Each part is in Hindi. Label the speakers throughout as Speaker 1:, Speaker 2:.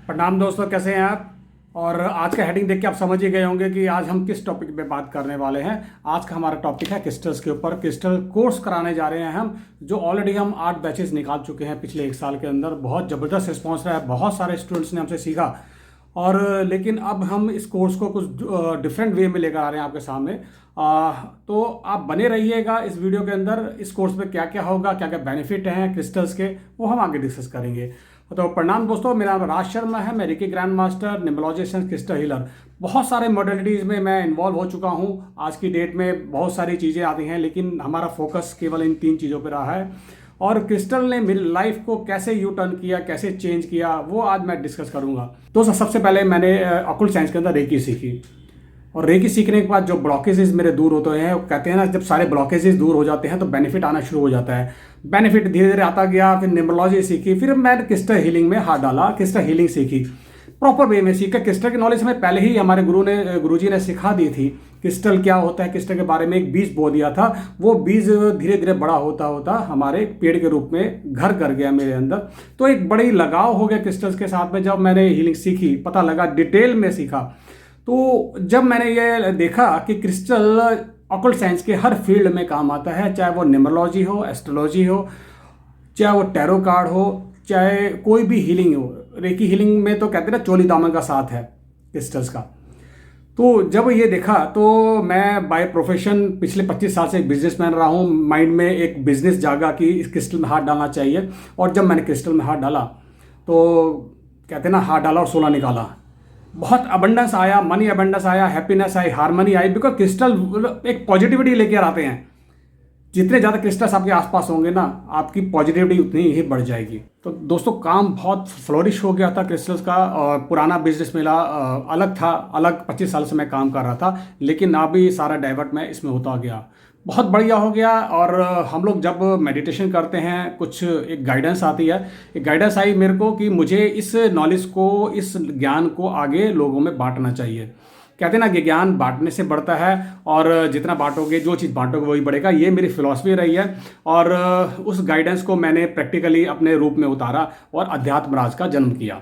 Speaker 1: प्रणाम दोस्तों, कैसे हैं आप। और आज का हेडिंग देख के आप समझ ही गए होंगे कि आज हम किस टॉपिक पे बात करने वाले हैं। आज का हमारा टॉपिक है क्रिस्टल्स के ऊपर। क्रिस्टल कोर्स कराने जा रहे हैं हम, जो ऑलरेडी हम 8 बैचेस निकाल चुके हैं पिछले 1 साल के अंदर। बहुत ज़बरदस्त रिस्पॉन्स रहा है, बहुत सारे स्टूडेंट्स ने हमसे सीखा। और लेकिन अब हम इस कोर्स को कुछ डिफरेंट वे में लेकर आ रहे हैं आपके सामने। तो आप बने रहिएगा इस वीडियो के अंदर। इस कोर्स में क्या क्या होगा, क्या क्या बेनिफिट हैं क्रिस्टल्स के, वो हम आगे डिस्कस करेंगे। तो प्रणाम दोस्तों, मेरा नाम राज शर्मा है। मैं reiki grand master, numerologist and crystal healer. बहुत सारे मॉडलिटीज़ में मैं इन्वॉल्व हो चुका हूँ। आज की डेट में बहुत सारी चीज़ें आती हैं, लेकिन हमारा फोकस केवल इन 3 चीज़ों पर रहा है। और क्रिस्टल ने मेरी लाइफ को कैसे यू टर्न किया, कैसे चेंज किया, वो आज मैं डिस्कस करूँगा। दोस्तों, सबसे पहले मैंने ऑक्लट साइंस के अंदर रेकी सीखी। और रेकी सीखने के बाद जो ब्लॉकेजेस मेरे दूर होते हैं, वो कहते हैं ना, जब सारे ब्लॉकेजेस दूर हो जाते हैं तो बेनिफिट आना शुरू हो जाता है। बेनिफिट धीरे धीरे आता गया। फिर न्यूमरोलॉजी सीखी, फिर मैंने क्रिस्टल हीलिंग में हाथ डाला, क्रिस्टल हीलिंग सीखी, प्रॉपर वे में सीखा। क्रिस्टल की नॉलेज हमें पहले ही हमारे गुरुजी ने सिखा दी थी। क्रिस्टल क्या होता है, क्रिस्टल के बारे में एक बीज बो दिया था। वो बीज धीरे धीरे बड़ा होता होता हमारे पेड़ के रूप में घर कर गया मेरे अंदर। तो एक बड़ी लगाव हो गया क्रिस्टल्स के साथ में। जब मैंने हीलिंग सीखी, पता लगा, डिटेल में सीखा, तो जब मैंने ये देखा कि क्रिस्टल ऑकल्ट साइंस के हर फील्ड में काम आता है, चाहे वो न्यूमरोलॉजी हो, एस्ट्रोलॉजी हो, चाहे वो टैरो कार्ड हो, चाहे कोई भी हीलिंग हो। रेकी हीलिंग में तो कहते हैं ना, चोली दामन का साथ है क्रिस्टल्स का। तो जब ये देखा तो मैं बाय प्रोफेशन पिछले 25 साल से एक बिजनेसमैन रहा हूँ। माइंड में एक बिजनेस जागा कि इस क्रिस्टल में हाथ डालना चाहिए। और जब मैंने क्रिस्टल में हाथ डाला तो कहते हैं ना, हाथ डाला और 16 निकाला। बहुत अबंडेंस आया, मनी अबंडेंस आया, happiness I, harmony I. Because crystal एक पॉजिटिविटी लेकर आते हैं। जितने ज़्यादा क्रिस्टल्स आपके आसपास होंगे ना, आपकी पॉजिटिविटी उतनी ही बढ़ जाएगी। तो दोस्तों, काम बहुत फ्लोरिश हो गया था क्रिस्टल्स का। और पुराना बिजनेस मेरा अलग था, अलग 25 साल से मैं काम कर रहा था। लेकिन अभी सारा डाइवर्ट मैं इसमें होता गया, बहुत बढ़िया हो गया। और हम लोग जब मेडिटेशन करते हैं, कुछ एक गाइडेंस आती है। एक गाइडेंस आई मेरे को कि मुझे इस नॉलेज को, इस ज्ञान को आगे लोगों में बांटना चाहिए। कहते हैं ना कि ज्ञान बांटने से बढ़ता है, और जितना बांटोगे, जो चीज़ बांटोगे वही बढ़ेगा। ये मेरी फिलॉसफी रही है। और उस गाइडेंस को मैंने प्रैक्टिकली अपने रूप में उतारा और अध्यात्म राज का जन्म किया।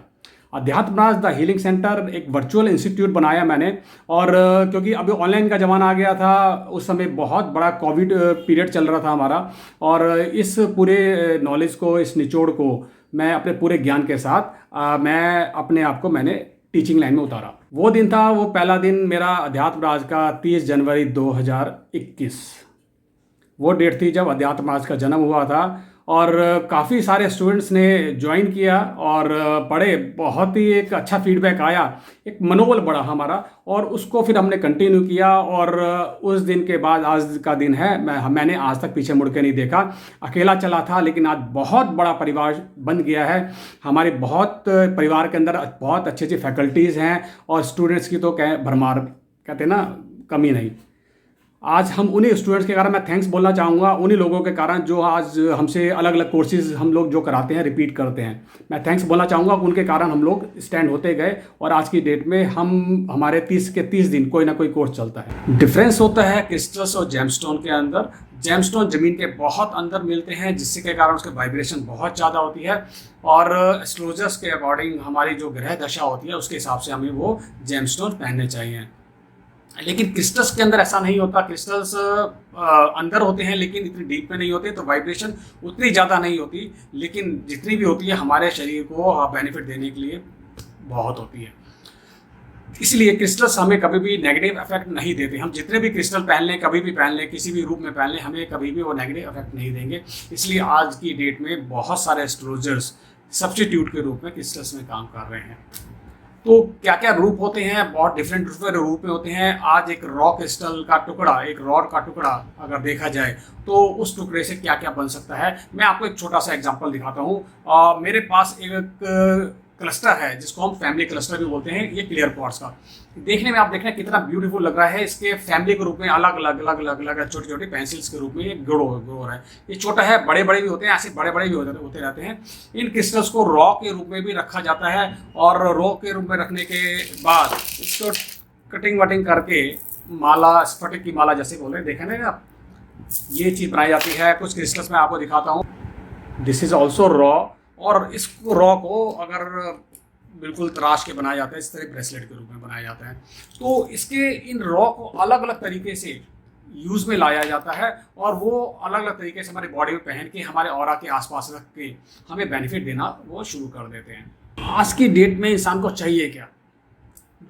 Speaker 1: अध्यात्म राज द हीलिंग सेंटर एक वर्चुअल इंस्टीट्यूट बनाया मैंने। और क्योंकि अभी ऑनलाइन का ज़माना आ गया था, उस समय बहुत बड़ा कोविड पीरियड चल रहा था हमारा। और इस पूरे नॉलेज को, इस निचोड़ को मैं अपने पूरे ज्ञान के साथ मैं अपने आप को मैंने टीचिंग लाइन में उतारा। वो दिन था, वो पहला दिन मेरा अध्यात्म राज का 30 जनवरी 2021 वो डेट थी जब अध्यात्म राज का जन्म हुआ था। और काफ़ी सारे स्टूडेंट्स ने ज्वाइन किया और पढ़े। बहुत ही एक अच्छा फीडबैक आया, एक मनोबल बढ़ा हमारा। और उसको फिर हमने कंटिन्यू किया। और उस दिन के बाद आज का दिन है, मैंने आज तक पीछे मुड़ के नहीं देखा। अकेला चला था, लेकिन आज बहुत बड़ा परिवार बन गया है। हमारे बहुत परिवार के अंदर बहुत अच्छी अच्छी फैकल्टीज़ हैं, और स्टूडेंट्स की तो भरमार, कहते हैं ना, कमी नहीं। आज हम उन्हीं स्टूडेंट्स के कारण मैं थैंक्स बोलना चाहूँगा, उन्हीं लोगों के कारण जो आज हमसे अलग अलग कोर्सेज हम लोग जो कराते हैं, रिपीट करते हैं। मैं थैंक्स बोलना चाहूँगा, उनके कारण हम लोग स्टैंड होते गए। और आज की डेट में हमारे 30 के 30 दिन कोई ना कोई कोर्स चलता है। डिफरेंस होता है क्रिस्टल्स और जेमस्टोन के अंदर। जेमस्टोन ज़मीन के बहुत अंदर मिलते हैं, जिससे के कारण उसके वाइब्रेशन बहुत ज़्यादा होती है। और एस्ट्रोलॉजर्स के अकॉर्डिंग हमारी जो ग्रह दशा होती है, उसके हिसाब से हमें वो जेमस्टोन पहनने चाहिए। लेकिन क्रिस्टल्स के अंदर ऐसा नहीं होता। क्रिस्टल्स अंदर होते हैं, लेकिन इतनी डीप में नहीं होते, तो वाइब्रेशन उतनी ज़्यादा नहीं होती। लेकिन जितनी भी होती है, हमारे शरीर को बेनिफिट देने के लिए बहुत होती है। इसलिए क्रिस्टल्स हमें कभी भी नेगेटिव इफेक्ट नहीं देते। हम जितने भी क्रिस्टल पहन लें, कभी भी पहन लें, किसी भी रूप में पहन लें, हमें कभी भी वो नेगेटिव इफेक्ट नहीं देंगे। इसलिए आज की डेट में बहुत सारे एस्ट्रोलॉजर्स सब्स्टिट्यूट के रूप में क्रिस्टल्स में काम कर रहे हैं। तो क्या क्या रूप होते हैं, बहुत डिफरेंट रूप में होते हैं। आज एक रॉ क्रिस्टल का टुकड़ा, एक रॉड का टुकड़ा अगर देखा जाए, तो उस टुकड़े से क्या क्या बन सकता है। मैं आपको एक छोटा सा एग्जांपल दिखाता हूँ। मेरे पास एक क्लस्टर है, जिसको हम फैमिली क्लस्टर भी बोलते हैं। ये क्लियर क्वार्ट्ज का, देखने में आप देख रहे हैं कितना ब्यूटीफुल लग रहा है। इसके फैमिली के रूप में अलग अलग छोटी छोटी पेंसिल्स के रूप में ये ग्रो रहा है। ये छोटा है, बड़े बड़े भी होते हैं, ऐसे बड़े बड़े भी होते रहते हैं। इन क्रिस्टल्स को रॉ के रूप में भी रखा जाता है। और रॉ के रूप में रखने के बाद इसको कटिंग वटिंग करके माला, स्फटिक की माला जैसे बोल रहे हैं, देखा ना आप, ये चीज़ बनाई जाती है। कुछ क्रिस्टल्स मैं आपको दिखाता हूँ। This is also raw. और इस रॉ को अगर बिल्कुल तराश के बनाया जाता है, इस तरह ब्रेसलेट के रूप में बनाया जाता है। तो इसके इन रॉ को अलग अलग तरीके से यूज़ में लाया जाता है और वो अलग अलग तरीके से हमारी बॉडी में पहन के हमारे ऑरा के आसपास रख के हमें बेनिफिट देना वो शुरू कर देते हैं। आज की डेट में इंसान को चाहिए क्या?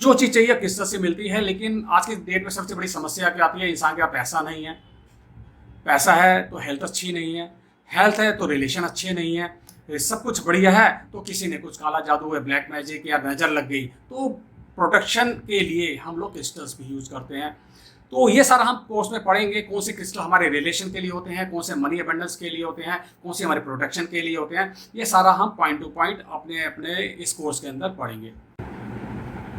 Speaker 1: जो चीज़ चाहिए क्रिस्टल से मिलती है, लेकिन आज की डेट में सबसे बड़ी समस्या क्या आती है? इंसान के पास पैसा नहीं है, पैसा है तो हेल्थ अच्छी नहीं है, हेल्थ है तो रिलेशन अच्छे नहीं है, सब कुछ बढ़िया है तो किसी ने कुछ काला जादू है, ब्लैक मैजिक या नज़र लग गई। तो प्रोटेक्शन के लिए हम लोग क्रिस्टल्स भी यूज़ करते हैं। तो ये सारा हम कोर्स में पढ़ेंगे, कौन से क्रिस्टल हमारे रिलेशन के लिए होते हैं, कौन से मनी अबंडेंस के लिए होते हैं, कौन से हमारे प्रोटेक्शन के लिए होते हैं। ये सारा हम पॉइंट टू पॉइंट अपने अपने इस कोर्स के अंदर पढ़ेंगे।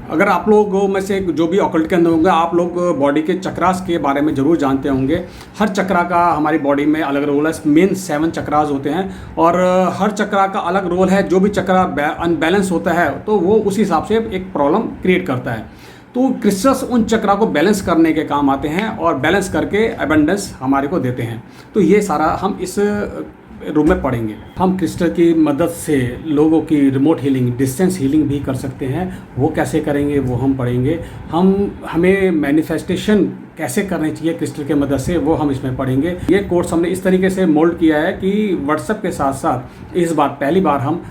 Speaker 1: अगर आप लोग में से जो भी ऑकल्ट के अंदर होंगे, आप लोग बॉडी के चक्रास के बारे में ज़रूर जानते होंगे। हर चक्रा का हमारी बॉडी में अलग रोल है। मेन 7 चक्रास होते हैं और हर चक्रा का अलग रोल है। जो भी चक्रा अनबैलेंस होता है तो वो उस हिसाब से एक प्रॉब्लम क्रिएट करता है। तो क्रिस्टल्स उन चक्रा को बैलेंस करने के काम आते हैं और बैलेंस करके अबंडेंस हमारे को देते हैं। तो ये सारा हम इस रूम में पढ़ेंगे। हम क्रिस्टल की मदद से लोगों की रिमोट हीलिंग, डिस्टेंस हीलिंग भी कर सकते हैं। वो कैसे करेंगे वो हम पढ़ेंगे। हमें मैनिफेस्टेशन कैसे करनी चाहिए क्रिस्टल के मदद से वो हम इसमें पढ़ेंगे। ये कोर्स हमने इस तरीके से मोल्ड किया है कि व्हाट्सएप के साथ साथ इस बार पहली बार हम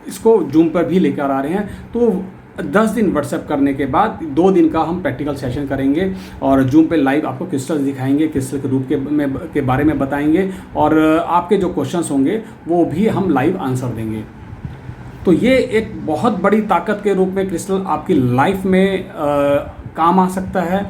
Speaker 1: इसको जूम पर भी लेकर आ रहे हैं। तो 10 दिन व्हाट्सएप करने के बाद 2 दिन का हम प्रैक्टिकल सेशन करेंगे और जूम पे लाइव आपको क्रिस्टल दिखाएंगे, क्रिस्टल के रूप के बारे में बताएंगे और आपके जो क्वेश्चंस होंगे वो भी हम लाइव आंसर देंगे। तो ये एक बहुत बड़ी ताकत के रूप में क्रिस्टल आपकी लाइफ में काम आ सकता है।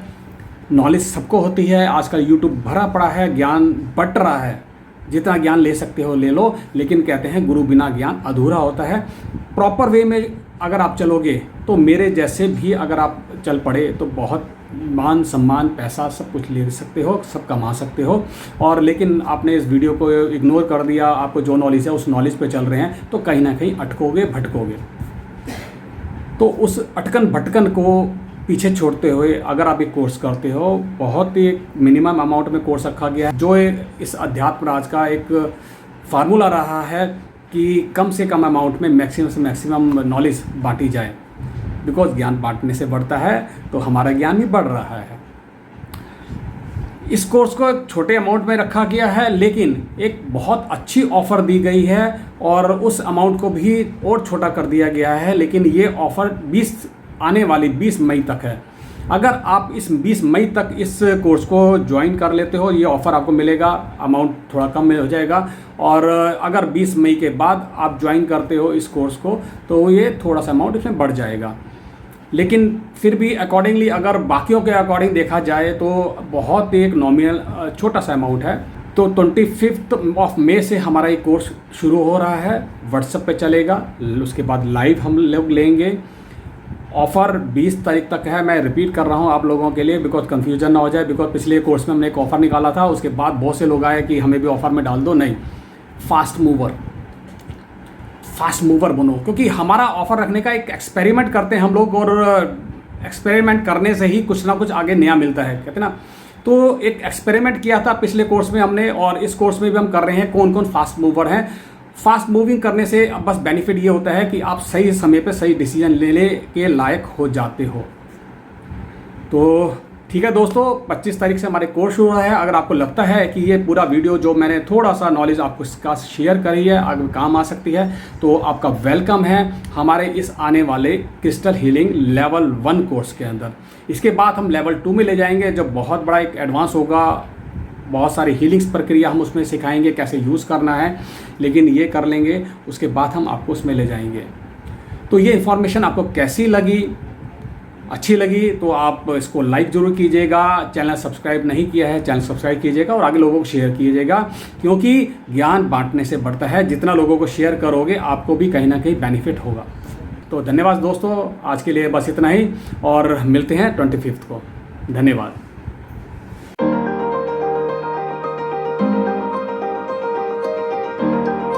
Speaker 1: नॉलेज सबको होती है, आजकल यूट्यूब भरा पड़ा है, ज्ञान बट रहा है। जितना ज्ञान ले सकते हो ले लो, लेकिन कहते हैं गुरु बिना ज्ञान अधूरा होता है। प्रॉपर वे में अगर आप चलोगे तो मेरे जैसे भी अगर आप चल पड़े तो बहुत मान सम्मान पैसा सब कुछ ले सकते हो, सब कमा सकते हो। और लेकिन आपने इस वीडियो को इग्नोर कर दिया, आपको जो नॉलेज है उस नॉलेज पे चल रहे हैं तो कहीं ना कहीं अटकोगे भटकोगे। तो उस अटकन भटकन को पीछे छोड़ते हुए अगर आप एक कोर्स करते हो, बहुत ही मिनिमम अमाउंट में कोर्स रखा गया है जो इस अध्यात्म राज का एक फार्मूला रहा है कि कम से कम अमाउंट में मैक्सिमम से मैक्सिमम नॉलेज बांटी जाए। बिकॉज ज्ञान बांटने से बढ़ता है तो हमारा ज्ञान भी बढ़ रहा है। इस कोर्स को एक छोटे अमाउंट में रखा गया है, लेकिन एक बहुत अच्छी ऑफ़र दी गई है और उस अमाउंट को भी और छोटा कर दिया गया है। लेकिन ये ऑफ़र आने वाली 20 मई तक है। अगर आप इस 20 मई तक इस कोर्स को ज्वाइन कर लेते हो, ये ऑफ़र आपको मिलेगा, अमाउंट थोड़ा कम में हो जाएगा। और अगर 20 मई के बाद आप ज्वाइन करते हो इस कोर्स को तो ये थोड़ा सा अमाउंट इसमें बढ़ जाएगा। लेकिन फिर भी अकॉर्डिंगली अगर बाकियों के अकॉर्डिंग देखा जाए तो बहुत एक नॉमिनल छोटा सा अमाउंट है। तो 25 मई से हमारा ये कोर्स शुरू हो रहा है, व्हाट्सएप पे चलेगा, उसके बाद लाइव हम लोग लेंगे। ऑफ़र 20 तारीख तक है। मैं रिपीट कर रहा हूँ आप लोगों के लिए बिकॉज कन्फ्यूजन ना हो जाए। बिकॉज पिछले कोर्स में हमने एक ऑफ़र निकाला था, उसके बाद बहुत से लोग आए कि हमें भी ऑफ़र में डाल दो। नहीं, फास्ट मूवर बनो, क्योंकि हमारा ऑफ़र रखने का एक एक्सपेरिमेंट करते हैं हम लोग और एक्सपेरिमेंट करने से ही कुछ ना कुछ आगे नया मिलता है, कहते ना। तो एक एक्सपेरिमेंट किया था पिछले कोर्स में हमने और इस कोर्स में भी हम कर रहे हैं। कौन कौन फास्ट मूवर हैं। फास्ट मूविंग करने से बस बेनिफिट ये होता है कि आप सही समय पे सही डिसीजन लेने के लायक हो जाते हो। तो ठीक है दोस्तों, 25 तारीख से हमारे कोर्स शुरू हो रहा है। अगर आपको लगता है कि ये पूरा वीडियो जो मैंने थोड़ा सा नॉलेज आपको इसका शेयर करी है अगर काम आ सकती है तो आपका वेलकम है हमारे इस आने वाले क्रिस्टल हीलिंग लेवल 1 कोर्स के अंदर। इसके बाद हम लेवल 2 में ले जाएंगे, जो बहुत बड़ा एक एडवांस होगा। बहुत सारी हीलिंग्स प्रक्रिया हम उसमें सिखाएंगे, कैसे यूज़ करना है, लेकिन ये कर लेंगे, उसके बाद हम आपको उसमें ले जाएंगे। तो ये इन्फॉर्मेशन आपको कैसी लगी? अच्छी लगी तो आप इसको लाइक ज़रूर कीजिएगा। चैनल सब्सक्राइब नहीं किया है, चैनल सब्सक्राइब कीजिएगा और आगे लोगों को शेयर कीजिएगा, क्योंकि ज्ञान बांटने से बढ़ता है। जितना लोगों को शेयर करोगे आपको भी कहीं ना कहीं बेनिफिट होगा। तो धन्यवाद दोस्तों, आज के लिए बस इतना ही और मिलते हैं 25 को। धन्यवाद।